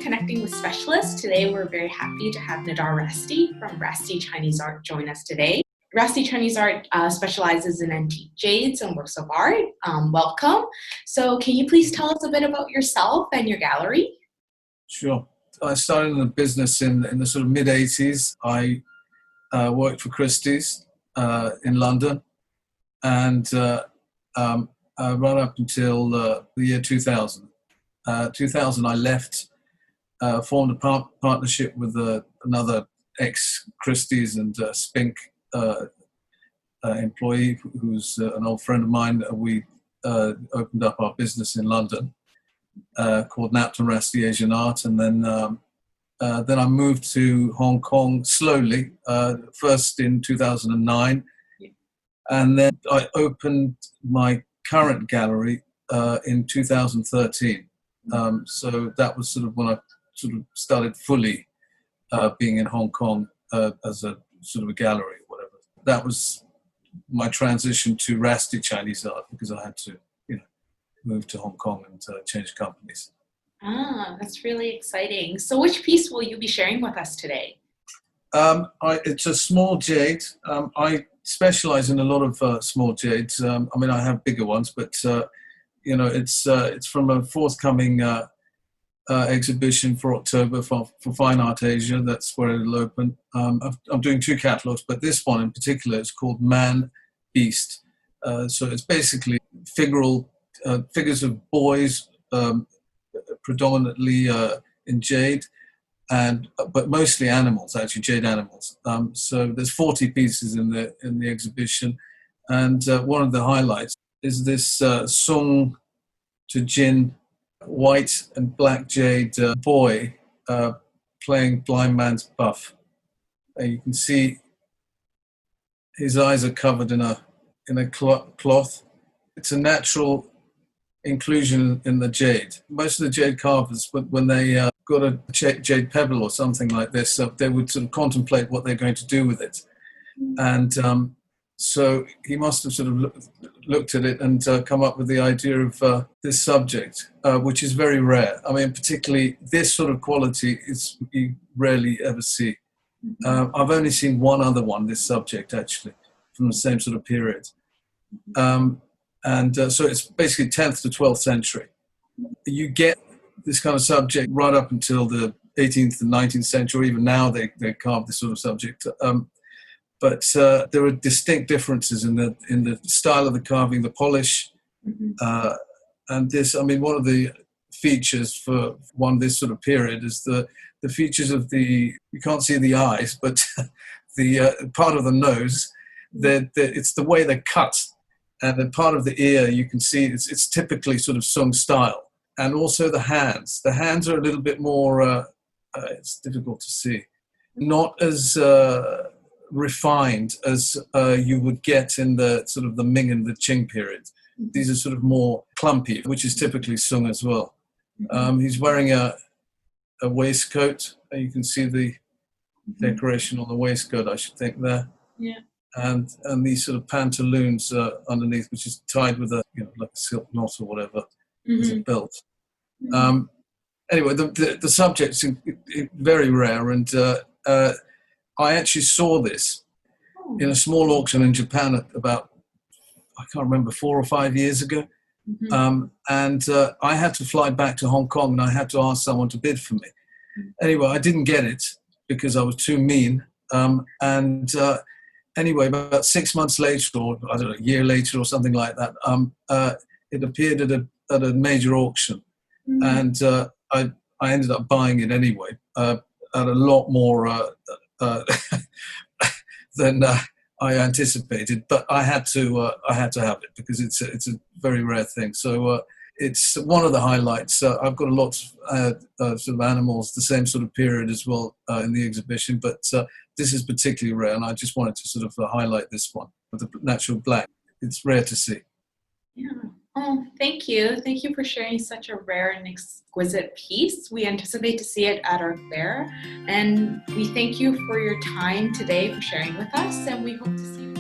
Connecting with Specialists. Today, we're very happy to have Nader Rasti from Rasti Chinese Art join us today. Rasti Chinese Art specializes in antique jades and works of art. Welcome. So can you please tell us a bit about yourself and your gallery? Sure. I started in the business in the sort of mid-80s. I worked for Christie's in London, and right up until the year 2000. 2000, I left, formed a partnership with another ex-Christie's and Spink employee who's an old friend of mine. We opened up our business in London called Nader Rasti Asian Art, and then I moved to Hong Kong slowly, first in 2009, and then I opened my current gallery in 2013. So that was sort of when I sort of started fully being in Hong Kong as a sort of a gallery or whatever. That was my transition to Rasti Chinese Art, because I had to, move to Hong Kong and change companies. That's really exciting. So which piece will you be sharing with us today? It's a small jade. I specialize in a lot of small jades. I have bigger ones, but it's from a forthcoming exhibition for October for Fine Art Asia. That's where it'll open. I'm doing two catalogs, but this one in particular is called Man Beast. So it's basically figures of boys, predominantly in jade, but mostly animals, actually jade animals. So there's 40 pieces in the exhibition, and one of the highlights is this Sung to Jin white and black jade boy playing blind man's buff. You can see his eyes are covered in a cloth. It's a natural inclusion in the jade. Most of the jade carvers, when they got a jade pebble or something like this, they would sort of contemplate what they're going to do with it. And so he must have sort of looked at it and come up with the idea of this subject, which is very rare. Particularly this sort of quality you rarely ever see. I've only seen one other one, this subject actually, from the same sort of period. So it's basically 10th to 12th century. You get this kind of subject right up until the 18th and 19th century. Even now they carve this sort of subject. But there are distinct differences in the style of the carving, the polish, and this. One of the features for this sort of period is the features of you can't see the eyes, but the part of the nose. It's the way they're cut, and the part of the ear you can see. It's typically sort of Sung style, and also the hands. The hands are a little bit more. It's difficult to see, not as refined as you would get in the sort of the Ming and the Qing period. These are sort of more clumpy, which is typically Sung as well. He's wearing a waistcoat. You can see the decoration on the waistcoat, I should think, there. Yeah. And these sort of pantaloons underneath, which is tied with like a silk knot or whatever as a belt. Anyway, the subject's very rare, and I actually saw this in a small auction in Japan about, I can't remember, 4 or 5 years ago. And I had to fly back to Hong Kong, and I had to ask someone to bid for me. Anyway, I didn't get it because I was too mean. Anyway, about 6 months later, or I don't know, a year later or something like that, it appeared at a major auction. And I ended up buying it anyway at a lot more than I anticipated, but I had to have it because it's a very rare thing. So it's one of the highlights. I've got a lot of sort of animals, the same sort of period as well in the exhibition, but this is particularly rare, and I just wanted to sort of highlight this one with the natural black. It's rare to see. Yeah. Oh, thank you. Thank you for sharing such a rare and exquisite piece. We anticipate to see it at our fair, and we thank you for your time today for sharing with us, and we hope to see you.